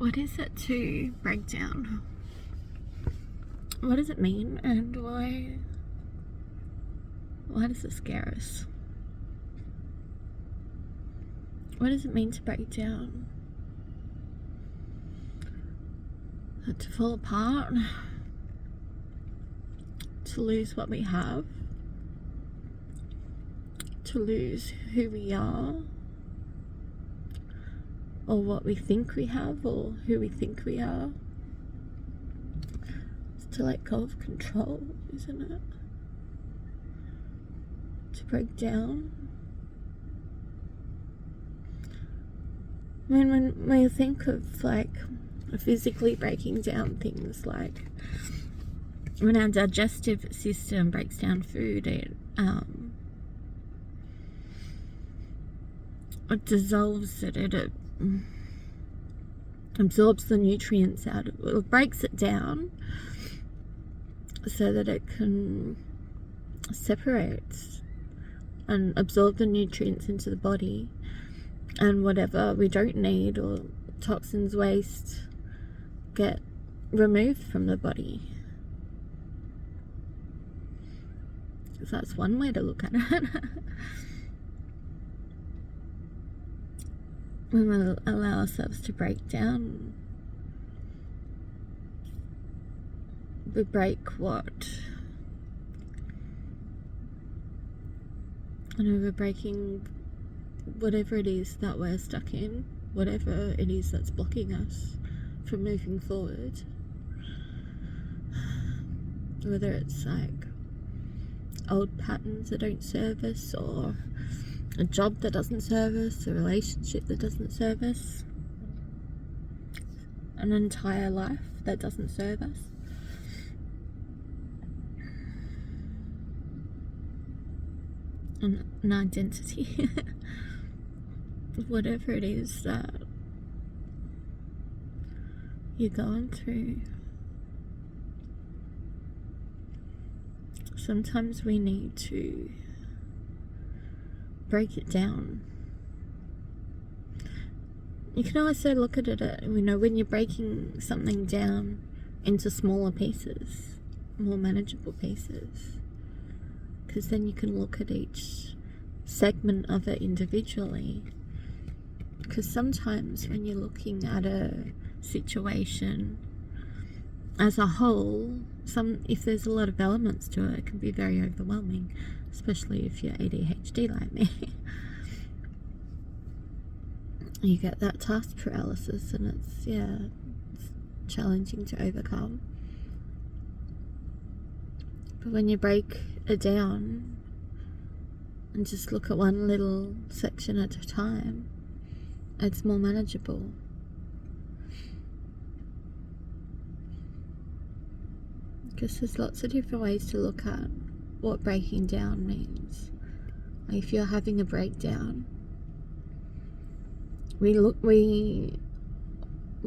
What is it to break down? What does it mean, and why does it scare us? What does it mean to break down? To fall apart? To lose what we have? To lose who we are? Or what we think we have, or who we think we are? It's to let go of control, isn't it? To break down. I mean, when we think of like physically breaking down things, like when our digestive system breaks down food, it dissolves it, it absorbs the nutrients out of it, it breaks it down so that it can separate and absorb the nutrients into the body, and whatever we don't need or toxins, waste, get removed from the body. So that's one way to look at it. When we allow ourselves to break down, we break what? And we're breaking whatever it is that we're stuck in, whatever it is that's blocking us from moving forward. Whether it's like old patterns that don't serve us, or a job that doesn't serve us, a relationship that doesn't serve us, an entire life that doesn't serve us. An identity. Whatever it is that you're going through. Sometimes we need to break it down. You can also look at it, when you're breaking something down into smaller pieces, more manageable pieces, because then you can look at each segment of it individually. Because sometimes when you're looking at a situation as a whole, if there's a lot of elements to it, it can be very overwhelming, especially if you're ADHD like me. You get that task paralysis, and it's challenging to overcome. But when you break it down and just look at one little section at a time, it's more manageable. Because there's lots of different ways to look at what breaking down means. Like if you're having a breakdown, we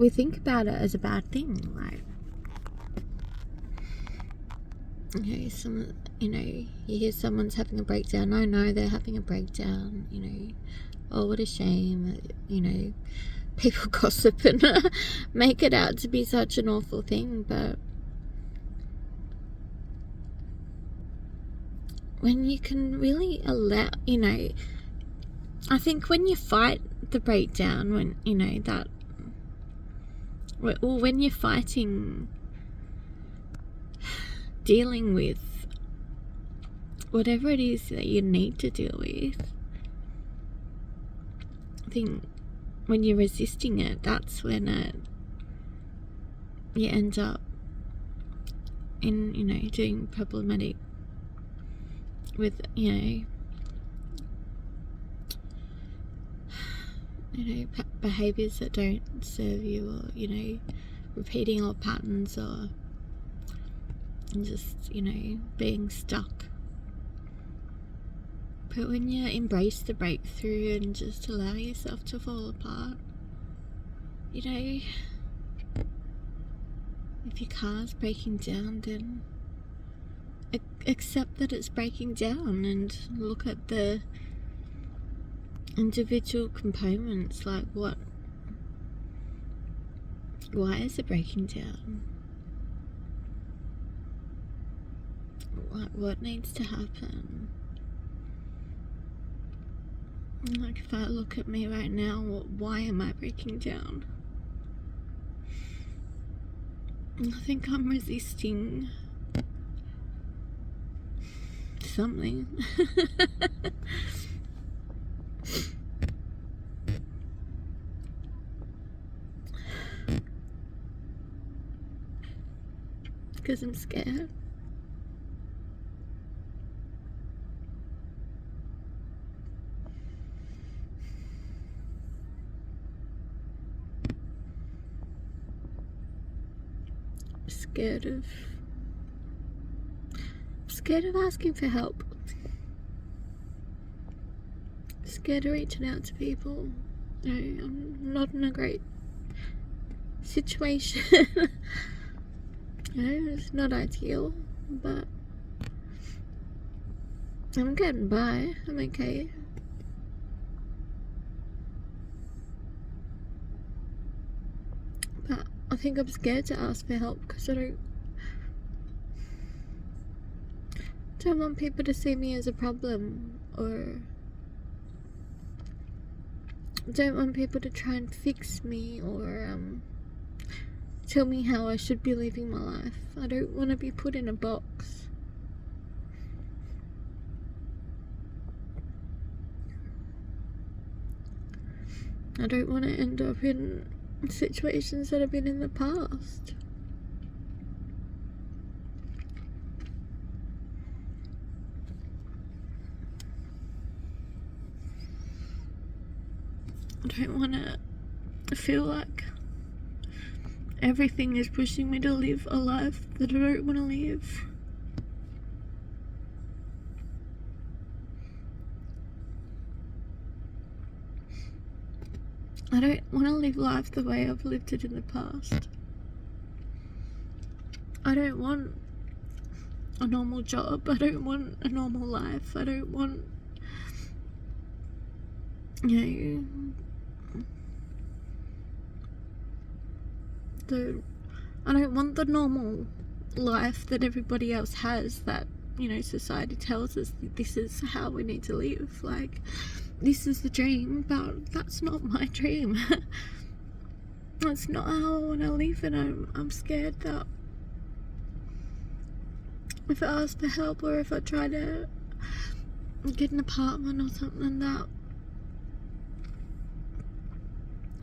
think about it as a bad thing, like, you hear someone's having a breakdown. Oh no, they're having a breakdown. Oh, what a shame. People gossip and make it out to be such an awful thing, but when you can really allow, I think when you fight the breakdown, when when you're fighting dealing with whatever it is that you need to deal with, I think when you're resisting it, that's when you end up in doing problematic with behaviors that don't serve you, or repeating old patterns, or just being stuck. But when you embrace the breakthrough and just allow yourself to fall apart, if your car's breaking down, then accept that it's breaking down and look at the individual components, like what Why is it breaking down? What needs to happen? Like, if I look at me right now, why am I breaking down? I think I'm resisting something. Because I'm scared. Scared of asking for help. Scared of reaching out to people. No, I'm not in a great situation. It's not ideal, but I'm getting by. I'm okay. But I think I'm scared to ask for help because I don't want people to see me as a problem, or don't want people to try and fix me, or tell me how I should be living my life. I don't want to be put in a box. I don't want to end up in situations that I've been in the past. I don't want to feel like everything is pushing me to live a life that I don't want to live. I don't want to live life the way I've lived it in the past. I don't want a normal job. I don't want a normal life. I don't want, I don't want the normal life that everybody else has, that, society tells us that this is how we need to live. Like, this is the dream, but that's not my dream. That's not how I want to live, and I'm scared that if I ask for help, or if I try to get an apartment or something, that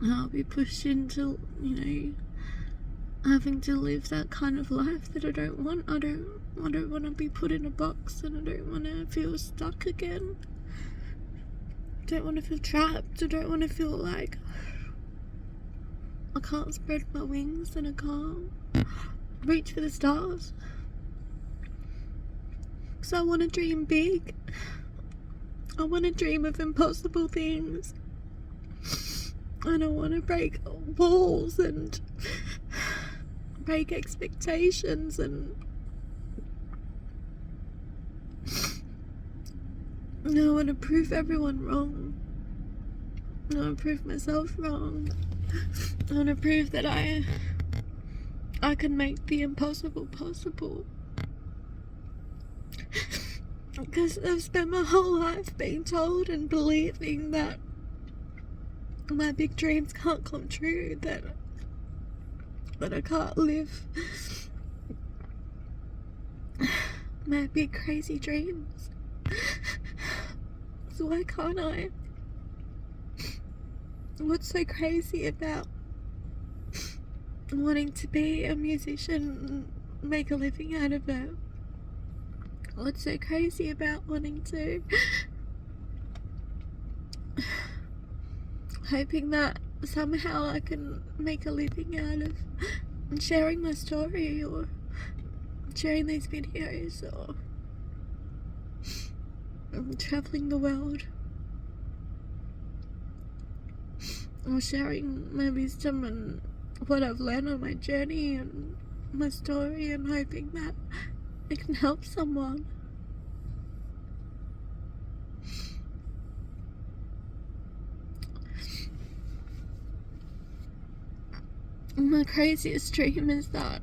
I'll be pushed into, having to live that kind of life that I don't want. I don't want to be put in a box, and I don't want to feel stuck again. I don't want to feel trapped. I don't want to feel like I can't spread my wings and I can't reach for the stars. Because I want to dream big. I want to dream of impossible things. And I want to break walls and break expectations, and I want to prove everyone wrong. I want to prove myself wrong. I want to prove that I can make the impossible possible. Because I've spent my whole life being told and believing that my big dreams can't come true, that I can't live my big crazy dreams. So why can't I? What's so crazy about wanting to be a musician and make a living out of it? What's so crazy about wanting to, hoping that somehow I can make a living out of sharing my story, or sharing these videos, or traveling the world, or sharing my wisdom and what I've learned on my journey and my story, and hoping that it can help someone. My craziest dream is that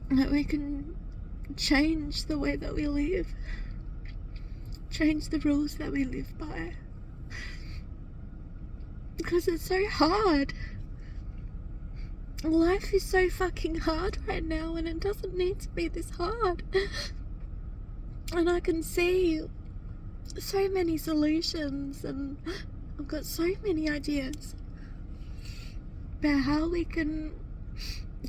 we can change the way that we live, change the rules that we live by, because it's so hard. Life is so fucking hard right now, and it doesn't need to be this hard. And I can see so many solutions, and I've got so many ideas about how we can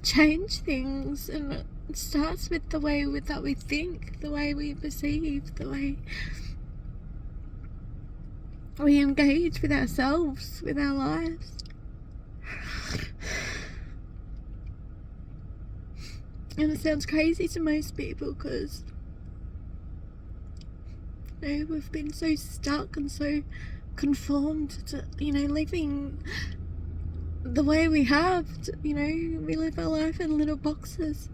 change things, and it starts with the way that we think, the way we perceive, the way we engage with ourselves, with our lives. And it sounds crazy to most people because we've been so stuck and so conformed to, living the way we have. We live our life in little boxes.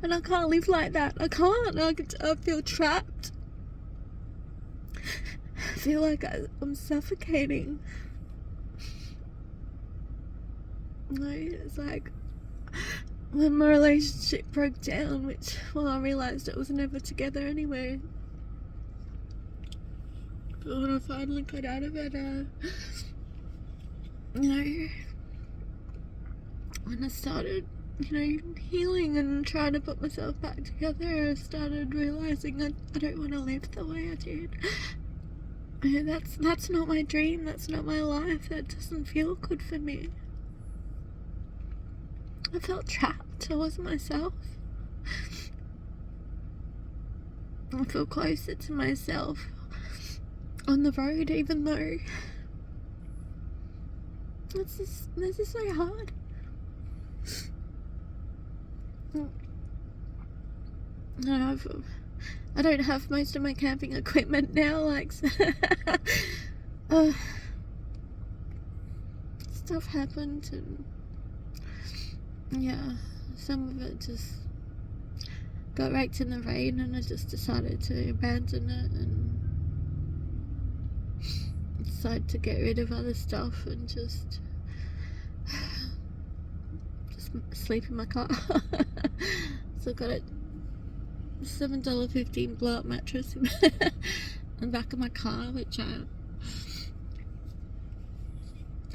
And I can't live like that. I can't. I feel trapped. I feel like I'm suffocating. It's like when my relationship broke down, which, I realised it was never together anyway. But when I finally got out of it, when I started, healing and trying to put myself back together, I started realising I don't want to live the way I did. That's not my dream, that's not my life, that doesn't feel good for me. I felt trapped, I wasn't myself. I feel closer to myself on the road, even though this is so hard. I don't have most of my camping equipment now, stuff happened, and some of it just got raked in the rain, and I just decided to abandon it and decided to get rid of other stuff and just sleep in my car. So I got a $7.15 blow-up mattress in the back of my car, which I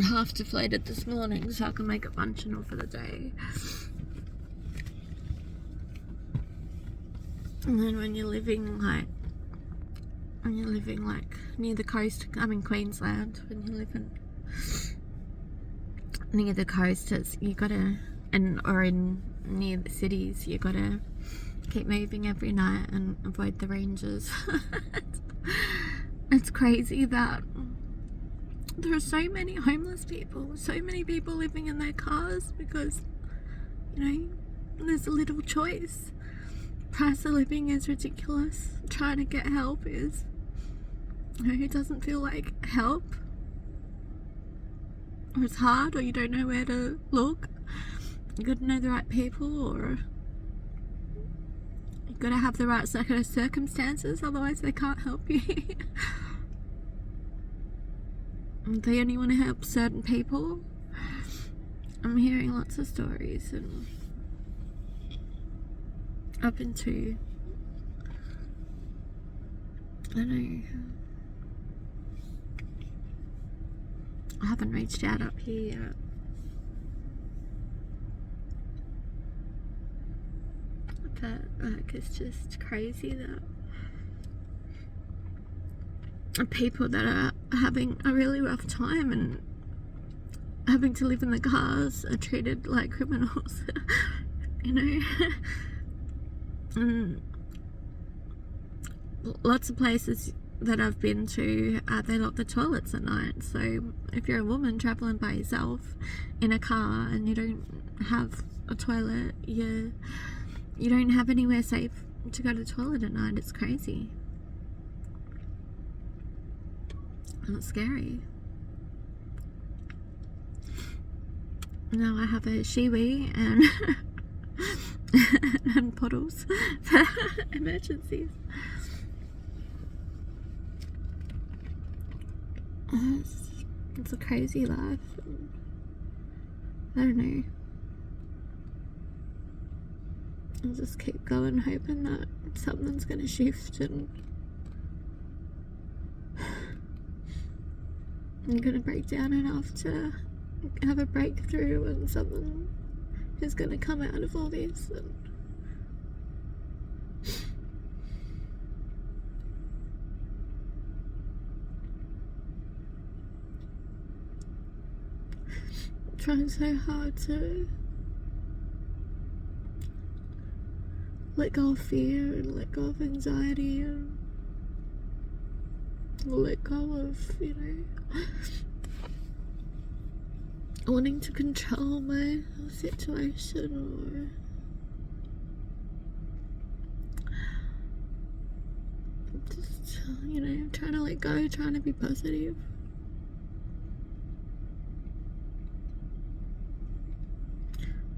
half deflated this morning so I can make it functional for the day. And then when you're living like near the coast, I'm in Queensland, when you live near the coast, or in near the cities, you gotta keep moving every night and avoid the rangers. It's crazy that there are so many homeless people, so many people living in their cars because, there's a little choice. Price of living is ridiculous. Trying to get help is, it doesn't feel like help. Or it's hard, or you don't know where to look. You gotta know the right people, or you gotta have the right set of circumstances, otherwise they can't help you. They only want to help certain people. I'm hearing lots of stories, and up into, I don't know, I haven't reached out up here yet. But it's just crazy that people that are having a really rough time and having to live in the cars are treated like criminals. And lots of places that I've been to, they lock the toilets at night. So if you're a woman traveling by yourself in a car and you don't have a toilet, you don't have anywhere safe to go to the toilet at night. It's crazy. And it's scary. Now I have a shiwi and and bottles for emergencies. It's a crazy life. I don't know. I'll just keep going, hoping that something's gonna shift and I'm gonna break down enough to have a breakthrough and something is gonna come out of all this. And I'm trying so hard to let go of fear and let go of anxiety and let go of, wanting to control my situation or just, trying to let go, trying to be positive.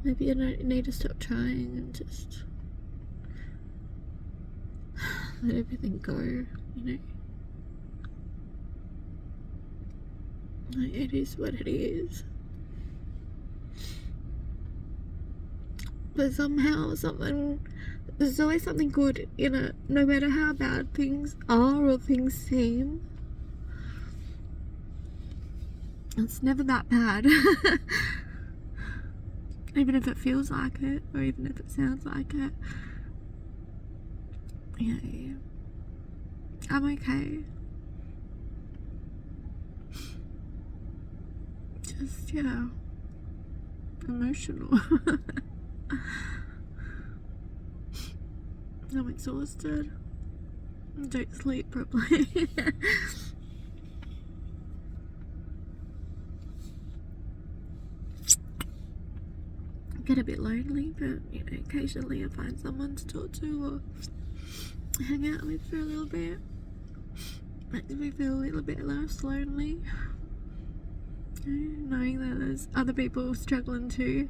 Maybe I need to stop trying and just let everything go, Like, it is what it is. But somehow, there's always something good in it, no matter how bad things are or things seem. It's never that bad. Even if it feels like it, or even if it sounds like it. Yeah, I'm okay. Just, emotional. I'm exhausted. I don't sleep properly. I get a bit lonely, but occasionally I find someone to talk to or hang out with for a little bit. Makes me feel a little bit less lonely. Knowing that there's other people struggling too.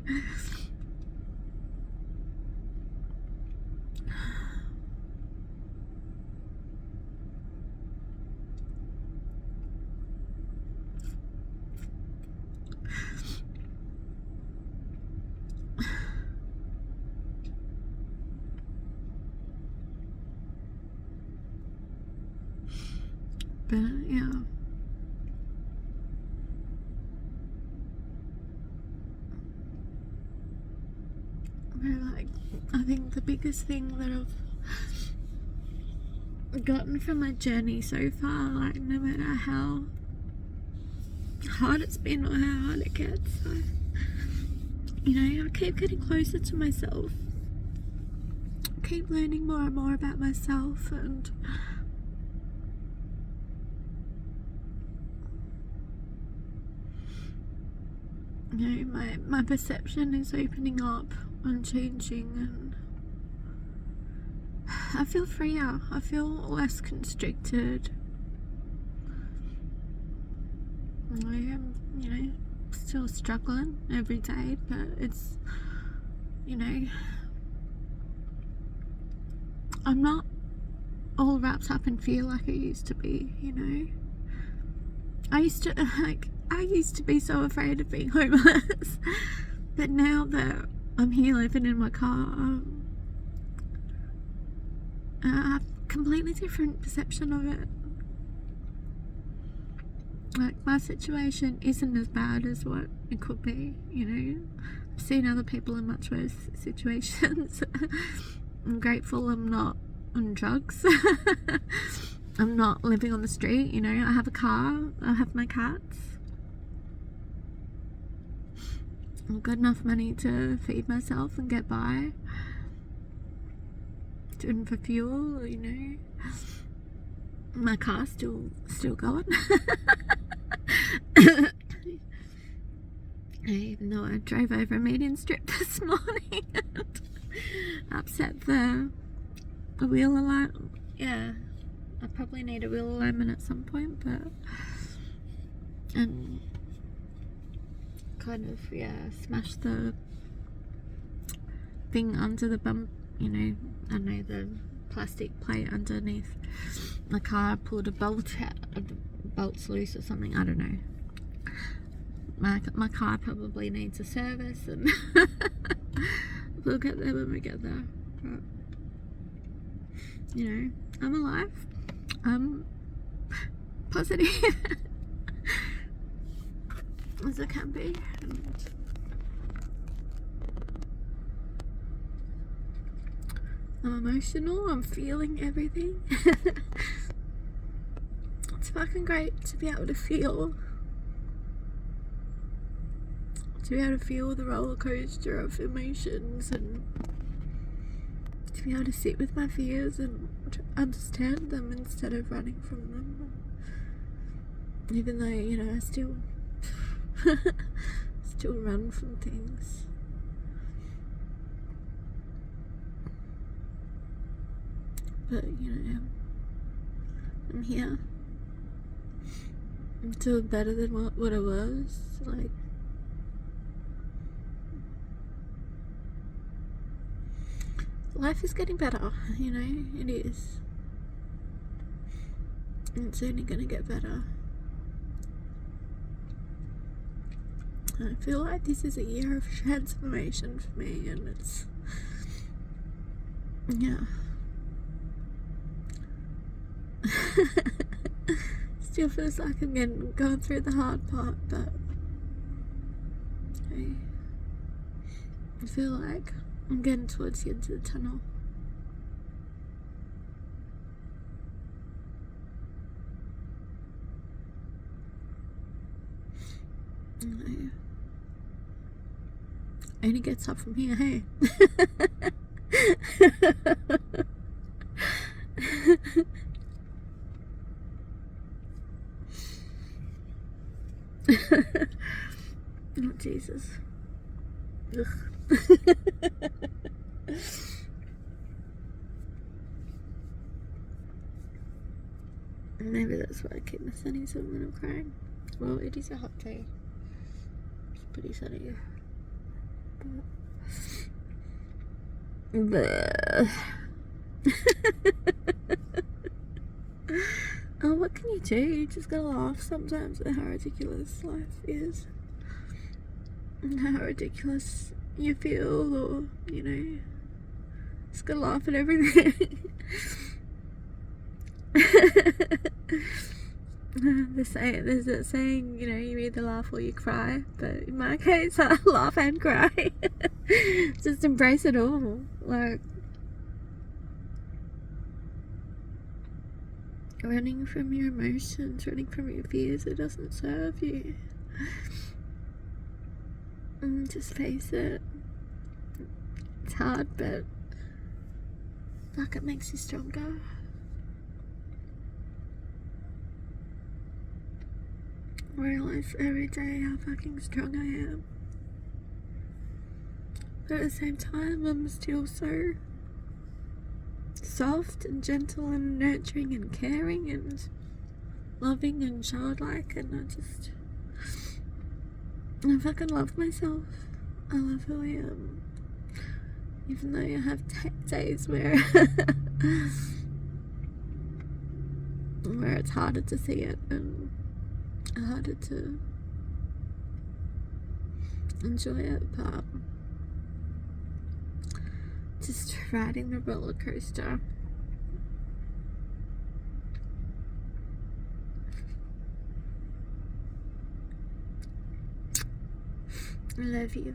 But yeah. I think the biggest thing that I've gotten from my journey so far, no matter how hard it's been or how hard it gets, I keep getting closer to myself. I keep learning more and more about myself, and my perception is opening up and changing, and I feel freer. I feel less constricted. I am, still struggling every day, but it's, I'm not all wrapped up in fear like I used to be, I used to be so afraid of being homeless, but now that I'm here living in my car, I have a completely different perception of it. Like, my situation isn't as bad as what it could be, I've seen other people in much worse situations. I'm grateful I'm not on drugs. I'm not living on the street, I have a car, I have my cats. I've got enough money to feed myself and get by. Doing for fuel, My car's still going. Even though I drove over a median strip this morning and upset the wheel alignment. Yeah, I probably need a wheel alignment at some point, but and kind of smash the thing under the bump, I know the plastic plate underneath the car, pulled a bolt bolt's loose or something. I don't know. My car probably needs a service, and we'll get there when we get there. But, you know, I'm alive. I'm positive as I can be. And I'm emotional. I'm feeling everything. It's fucking great to be able to feel. To be able to feel the roller coaster of emotions, and to be able to sit with my fears and to understand them instead of running from them. Even though, you know, I still run from things. But, you know, I'm here. I'm still better than what I was. Like, life is getting better, you know, it is. And it's only gonna get better. I feel like this is a year of transformation for me, and it's, yeah. Still feels like I'm going through the hard part, but I feel like I'm getting towards the end of the tunnel. And I only gets up from here, hey? Oh, Jesus. Ugh. Maybe that's why I keep my sunnies on when I'm crying. Well, it is a hot day. It's pretty sunny. But oh, what can you do? You just gotta laugh sometimes at how ridiculous life is. And how ridiculous you feel, or, you know, just gotta laugh at everything. There's that saying, you know, you either laugh or you cry, but in my case, I laugh and cry. Just embrace it all. Like, running from your emotions, running from your fears, it doesn't serve you. Just face it. It's hard, but fuck, it makes you stronger. I realize every day how fucking strong I am. But at the same time, I'm still so soft and gentle and nurturing and caring and loving and childlike, and I fucking love myself. I love who I am. Even though I have days where where it's harder to see it and harder to enjoy it, but just riding the roller coaster. I love you.